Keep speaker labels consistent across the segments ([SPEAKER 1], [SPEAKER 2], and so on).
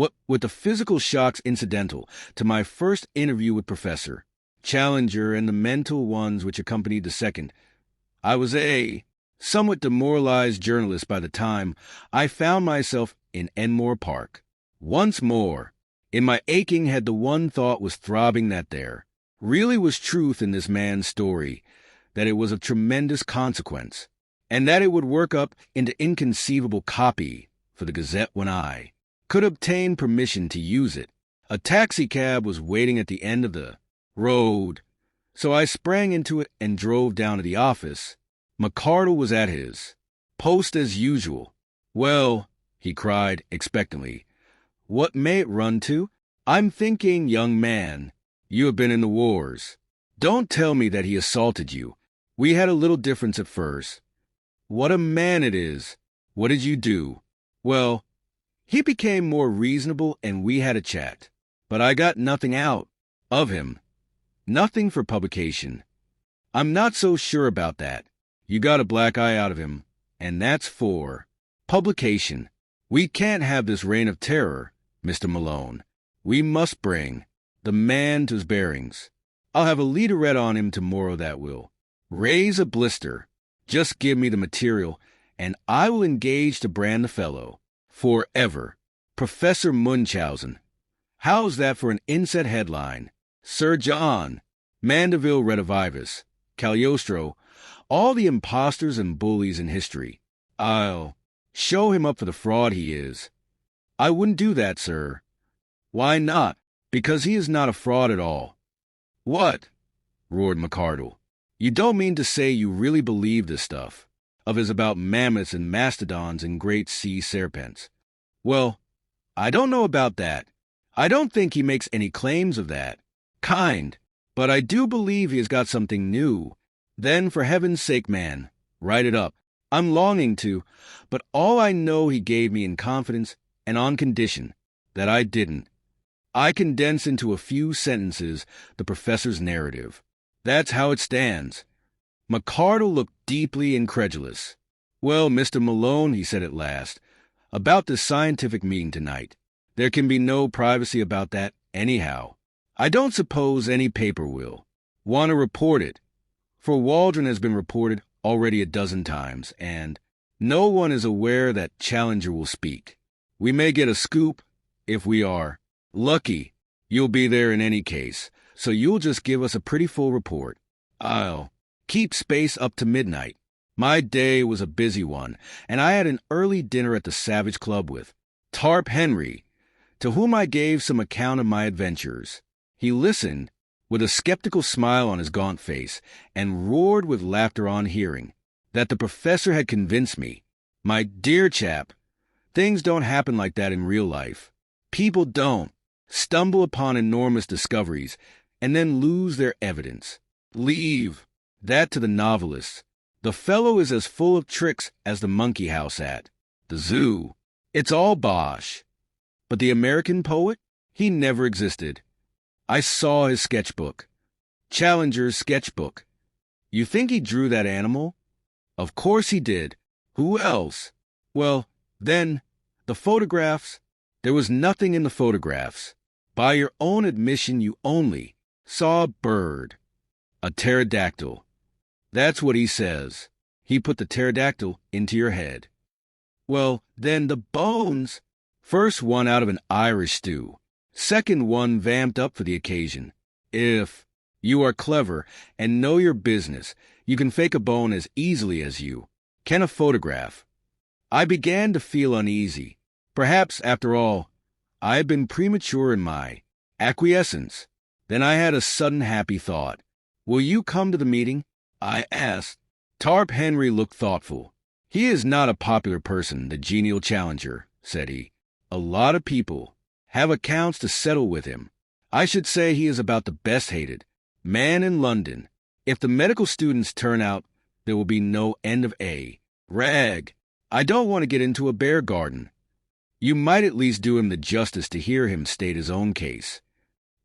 [SPEAKER 1] What with the physical shocks incidental to my first interview with Professor Challenger and the mental ones which accompanied the second, I was a somewhat demoralized journalist by the time I found myself in Enmore Park. Once more, in my aching head the one thought was throbbing that there really was truth in this man's story, that it was of tremendous consequence, and that it would work up into inconceivable copy for the Gazette when I could obtain permission to use it. A taxicab was waiting at the end of the road, so I sprang into it and drove down to the office. McCardle was at his post as usual. "Well," he cried expectantly, "what may it run to? I'm thinking, young man, you have been in the wars. Don't tell me that he assaulted you. We had a little difference at first. What a man it is! What did you do?" "Well, he became more reasonable and we had a chat. But I got nothing out of him. Nothing for publication." "I'm not so sure about that. You got a black eye out of him, and that's for publication. We can't have this reign of terror, Mr. Malone. We must bring the man to his bearings. I'll have a leaderette on him tomorrow that will raise a blister. Just give me the material, and I will engage to brand the fellow forever. Professor Munchausen. How's that for an inset headline? Sir John Mandeville Redivivus, Cagliostro, all the impostors and bullies in history. I'll show him up for the fraud he is." "I wouldn't do that, sir." "Why not?" "Because he is not a fraud at all." "What?" roared McCardle. "You don't mean to say you really believe this stuff of his about mammoths and mastodons and great sea serpents?" "Well, I don't know about that. I don't think he makes any claims of that kind, but I do believe he has got something new." "Then, for heaven's sake, man, write it up. I'm longing to, but all I know he gave me in confidence and on condition that I didn't. I condense into a few sentences the professor's narrative. That's how it stands." McCardle looked deeply incredulous. "Well, Mr. Malone," he said at last, "about this scientific meeting tonight, there can be no privacy about that anyhow. I don't suppose any paper will want to report it, for Waldron has been reported already a dozen times, and no one is aware that Challenger will speak. We may get a scoop if we are lucky. You'll be there in any case, so you'll just give us a pretty full report. I'll keep space up to midnight. My day was a busy one, and I had an early dinner at the Savage Club with Tarp Henry, to whom I gave some account of my adventures. He listened with a skeptical smile on his gaunt face, and roared with laughter on hearing that the professor had convinced me. "My dear chap, things don't happen like that in real life. People don't stumble upon enormous discoveries and then lose their evidence. Leave that to the novelists. The fellow is as full of tricks as the monkey house at the zoo. It's all bosh. But the American poet? He never existed. I saw his sketchbook. Challenger's sketchbook. You think he drew that animal? Of course he did. Who else? Well, then, the photographs. There was nothing in the photographs. By your own admission, you only saw a bird. A pterodactyl. That's what he says. He put the pterodactyl into your head. Well, then the bones. First one out of an Irish stew. Second one vamped up for the occasion. If you are clever and know your business, you can fake a bone as easily as you can a photograph. I began to feel uneasy. Perhaps, after all, I had been premature in my acquiescence. Then I had a sudden happy thought. "Will you come to the meeting?" I asked. Tarp Henry looked thoughtful. "He is not a popular person, the genial Challenger," said he. "A lot of people have accounts to settle with him. I should say he is about the best hated man in London. If the medical students turn out, there will be no end of a rag. I don't want to get into a bear garden." "You might at least do him the justice to hear him state his own case."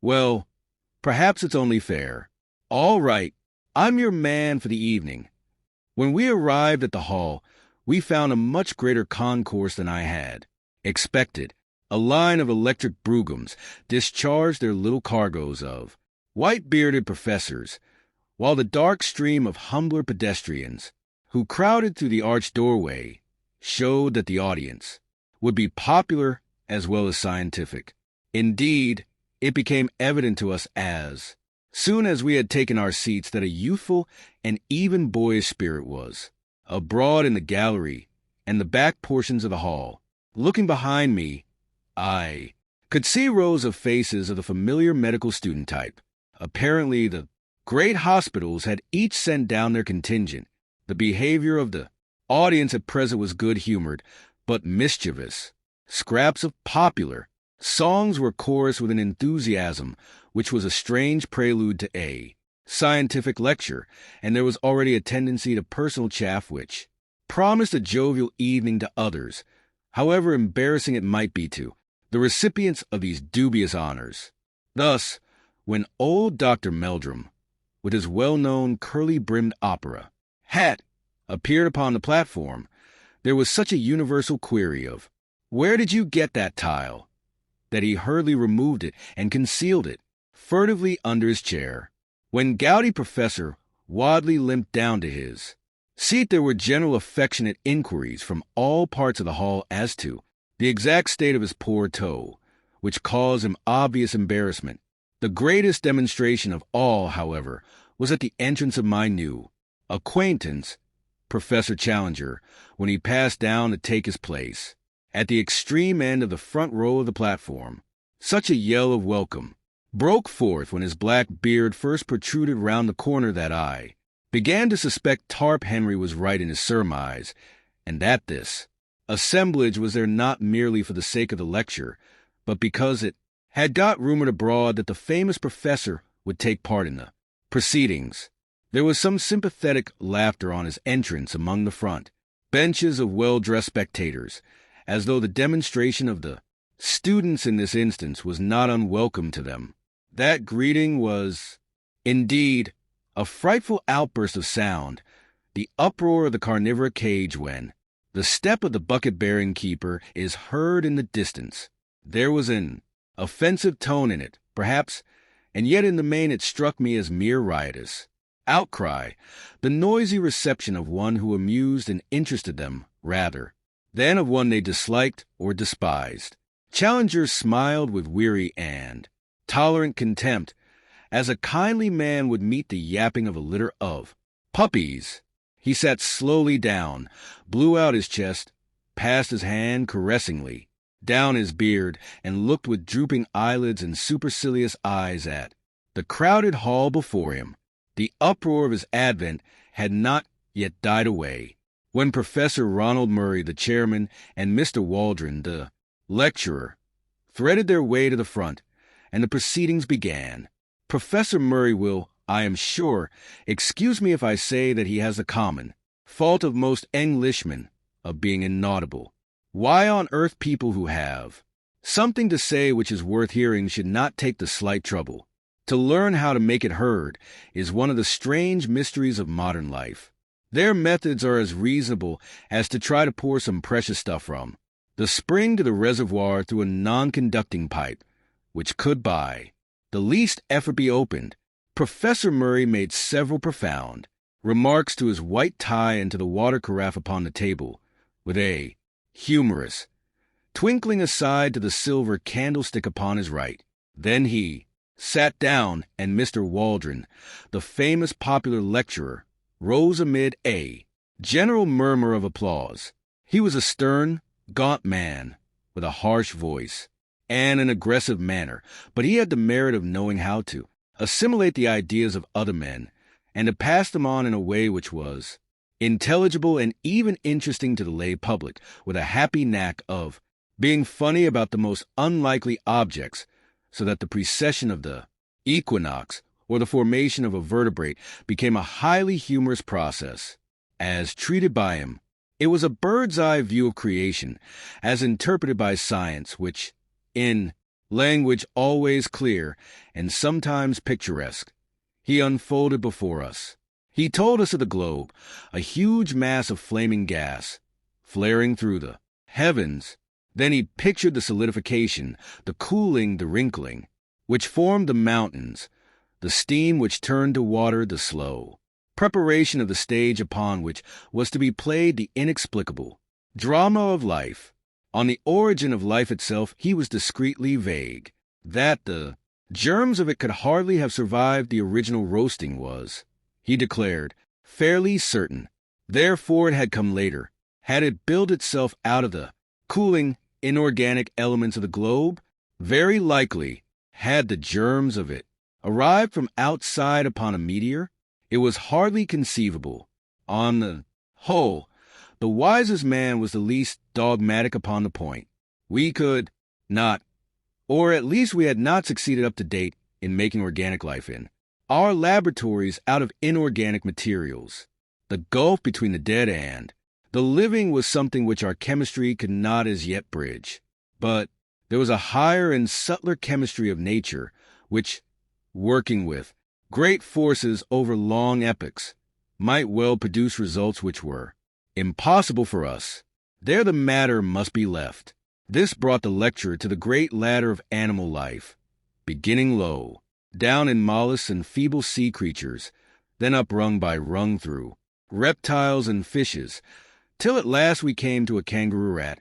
[SPEAKER 1] "Well, perhaps it's only fair." "All right, I'm your man for the evening." When we arrived at the hall, we found a much greater concourse than I had expected. A line of electric brugums discharged their little cargoes of white-bearded professors, while the dark stream of humbler pedestrians, who crowded through the arched doorway, showed that the audience would be popular as well as scientific. Indeed, it became evident to us as soon as we had taken our seats that a youthful and even boyish spirit was abroad in the gallery and the back portions of the hall. Looking behind me, I could see rows of faces of the familiar medical student type. Apparently, the great hospitals had each sent down their contingent. The behavior of the audience at present was good-humored, but mischievous. Scraps of popular songs were chorused with an enthusiasm which was a strange prelude to a scientific lecture, and there was already a tendency to personal chaff which promised a jovial evening to others, however embarrassing it might be to the recipients of these dubious honors. Thus, when old Dr. Meldrum, with his well-known curly-brimmed opera hat, appeared upon the platform, there was such a universal query of, "Where did you get that tile?" that he hurriedly removed it and concealed it furtively under his chair. When gouty Professor Wadley limped down to his seat, there were general affectionate inquiries from all parts of the hall as to the exact state of his poor toe, which caused him obvious embarrassment. The greatest demonstration of all, however, was at the entrance of my new acquaintance, Professor Challenger, when he passed down to take his place at the extreme end of the front row of the platform. Such a yell of welcome broke forth when his black beard first protruded round the corner that I began to suspect Tarp Henry was right in his surmise, and that this assemblage was there not merely for the sake of the lecture, but because it had got rumored abroad that the famous professor would take part in the proceedings. There was some sympathetic laughter on his entrance among the front benches of well-dressed spectators, as though the demonstration of the students in this instance was not unwelcome to them. That greeting was, indeed, a frightful outburst of sound, the uproar of the carnivora cage when the step of the bucket-bearing keeper is heard in the distance. There was an offensive tone in it, perhaps, and yet in the main it struck me as mere riotous outcry, the noisy reception of one who amused and interested them, rather than of one they disliked or despised. Challenger smiled with weary and tolerant contempt, as a kindly man would meet the yapping of a litter of puppies. He sat slowly down, blew out his chest, passed his hand caressingly down his beard, and looked with drooping eyelids and supercilious eyes at the crowded hall before him. The uproar of his advent had not yet died away, when Professor Ronald Murray, the chairman, and Mr. Waldron, the lecturer, threaded their way to the front, and the proceedings began. Professor Murray will, I am sure, excuse me if I say that he has the common fault of most Englishmen of being inaudible. Why on earth people who have something to say which is worth hearing should not take the slight trouble to learn how to make it heard is one of the strange mysteries of modern life. Their methods are as reasonable as to try to pour some precious stuff from the spring to the reservoir through a non-conducting pipe, which could by the least effort be opened. Professor Murray made several profound remarks to his white tie and to the water carafe upon the table, with a humorous twinkling aside to the silver candlestick upon his right. Then he sat down, and Mr. Waldron, the famous popular lecturer, rose amid a general murmur of applause. He was a stern, gaunt man, with a harsh voice and an aggressive manner, but he had the merit of knowing how to assimilate the ideas of other men, and to pass them on in a way which was intelligible and even interesting to the lay public, with a happy knack of being funny about the most unlikely objects, so that the precession of the equinox or the formation of a vertebrate became a highly humorous process. As treated by him, it was a bird's-eye view of creation, as interpreted by science, which, in language always clear and sometimes picturesque, he unfolded before us. He told us of the globe, a huge mass of flaming gas, flaring through the heavens, Then he pictured the solidification, the cooling, the wrinkling, which formed the mountains, the steam which turned to water, the slow preparation of the stage upon which was to be played the inexplicable drama of life. On the origin of life itself he was discreetly vague. That the germs of it could hardly have survived the original roasting was, he declared, fairly certain. Therefore it had come later. Had it built itself out of the cooling, inorganic elements of the globe? Very likely. Had the germs of it arrived from outside upon a meteor? It was hardly conceivable. On the whole, the wisest man was the least dogmatic upon the point. We could not, or at least we had not succeeded up to date in making organic life in our laboratories out of inorganic materials. The gulf between the dead and the living was something which our chemistry could not as yet bridge. But there was a higher and subtler chemistry of nature which, working with great forces over long epochs, might well produce results which were impossible for us. There the matter must be left. This brought the lecturer to the great ladder of animal life, beginning low, down in mollusks and feeble sea creatures, then uprung by rung through reptiles and fishes, till at last we came to a kangaroo rat,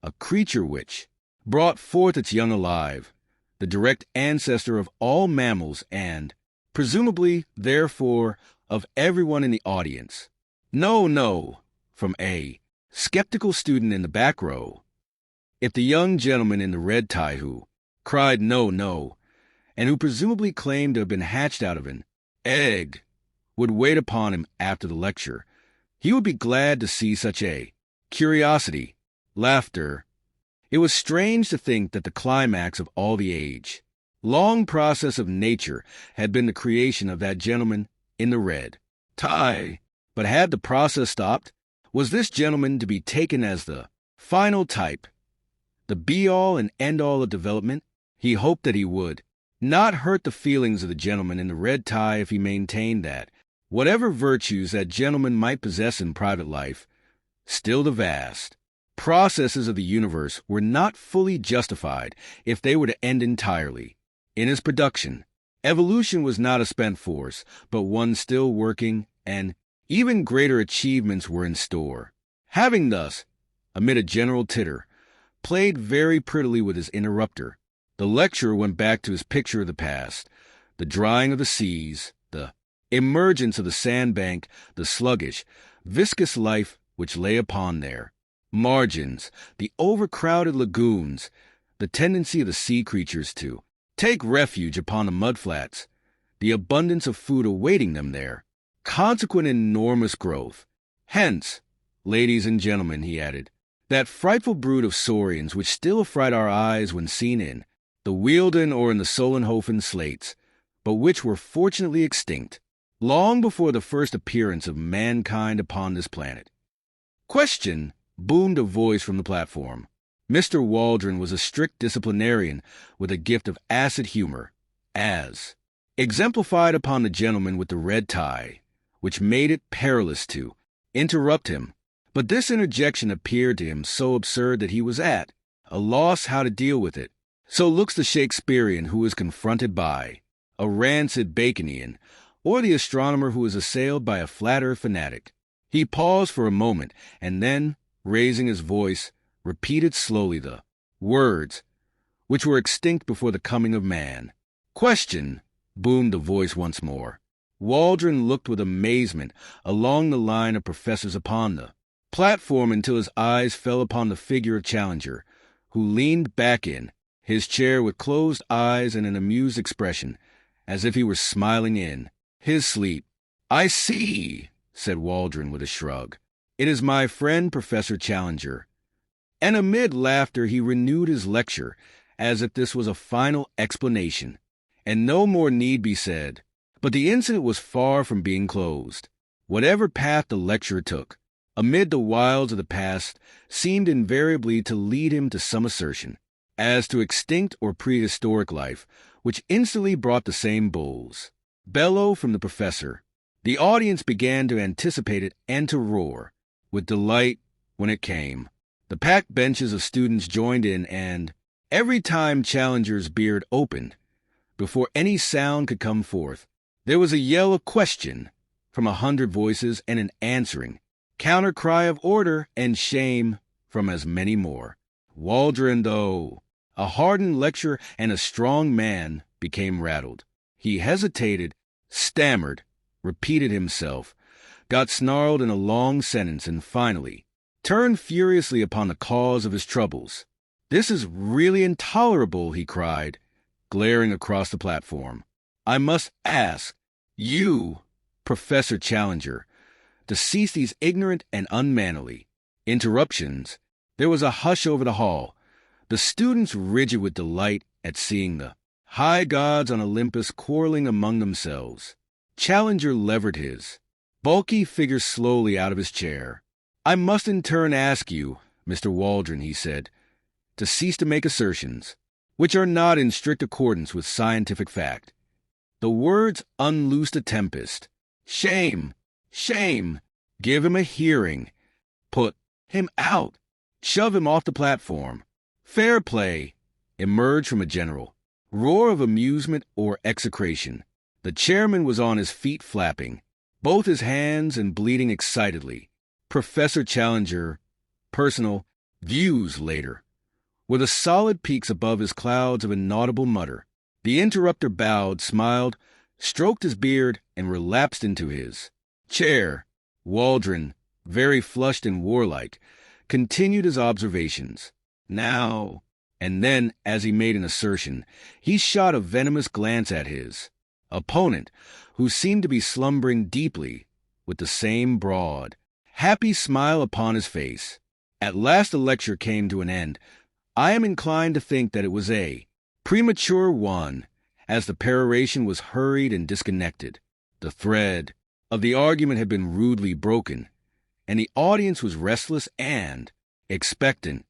[SPEAKER 1] a creature which brought forth its young alive, the direct ancestor of all mammals and, presumably, therefore, of everyone in the audience. No, no, from a skeptical student in the back row. If the young gentleman in the red tie who cried no, no, and who presumably claimed to have been hatched out of an egg, would wait upon him after the lecture, he would be glad to see such a curiosity, laughter. It was strange to think that the climax of all the age, long process of nature had been the creation of that gentleman in the red tie. But had the process stopped? Was this gentleman to be taken as the final type, the be-all and end-all of development? He hoped that he would not hurt the feelings of the gentleman in the red tie if he maintained that, whatever virtues that gentleman might possess in private life, still the vast processes of the universe were not fully justified if they were to end entirely in his production. Evolution was not a spent force, but one still working, and even greater achievements were in store. Having thus, amid a general titter, played very prettily with his interrupter, the lecturer went back to his picture of the past, the drying of the seas, the emergence of the sandbank, the sluggish, viscous life which lay upon their margins, the overcrowded lagoons, the tendency of the sea creatures to take refuge upon the mudflats, the abundance of food awaiting them there, consequent enormous growth. Hence, ladies and gentlemen, he added, that frightful brood of saurians which still affright our eyes when seen in the Wealden or in the Solenhofen slates, but which were fortunately extinct long before the first appearance of mankind upon this planet. Question, boomed a voice from the platform. Mr. Waldron was a strict disciplinarian with a gift of acid humor, as exemplified upon the gentleman with the red tie, which made it perilous to interrupt him. But this interjection appeared to him so absurd that he was at a loss how to deal with it. So looks the Shakespearean who is confronted by a rancid Baconian, or the astronomer who is assailed by a flat-earth fanatic. He paused for a moment, and then, raising his voice, repeated slowly the words which were extinct before the coming of man. Question, boomed the voice once more. Waldron looked with amazement along the line of professors upon the platform until his eyes fell upon the figure of Challenger, who leaned back in his chair with closed eyes and an amused expression, as if he were smiling in his sleep. "I see," said Waldron with a shrug. "It is my friend Professor Challenger." And amid laughter he renewed his lecture, as if this was a final explanation, and no more need be said. But the incident was far from being closed. Whatever path the lecturer took, amid the wilds of the past, seemed invariably to lead him to some assertion as to extinct or prehistoric life, which instantly brought the same bulls bellow from the professor. The audience began to anticipate it and to roar with delight when it came. The packed benches of students joined in, and every time Challenger's beard opened, before any sound could come forth, there was a yell of question from 100 voices and an answering counter-cry of order and shame from as many more. Waldron, though a hardened lecturer and a strong man, became rattled. He hesitated, stammered, repeated himself, got snarled in a long sentence, and finally turned furiously upon the cause of his troubles. "This is really intolerable," he cried, glaring across the platform. "I must ask you, Professor Challenger, to cease these ignorant and unmannerly interruptions." There was a hush over the hall, the students rigid with delight at seeing the high gods on Olympus quarreling among themselves. Challenger levered his bulky figure slowly out of his chair. "I must in turn ask you, Mr. Waldron," he said, "to cease to make assertions which are not in strict accordance with scientific fact." The words unloosed a tempest. "Shame! Shame! Give him a hearing. Put him out. Shove him off the platform. Fair play!" emerged from a general roar of amusement or execration. The chairman was on his feet flapping, both his hands, and bleating excitedly. "Professor Challenger, personal views later," with a solid peaks above his clouds of inaudible mutter. The interrupter bowed, smiled, stroked his beard, and relapsed into his chair. Waldron, very flushed and warlike, continued his observations. "Now," and then, as he made an assertion, he shot a venomous glance at his opponent, who seemed to be slumbering deeply, with the same broad, happy smile upon his face. At last the lecture came to an end. I am inclined to think that it was a premature one, as the peroration was hurried and disconnected. The thread of the argument had been rudely broken, and the audience was restless and expectant.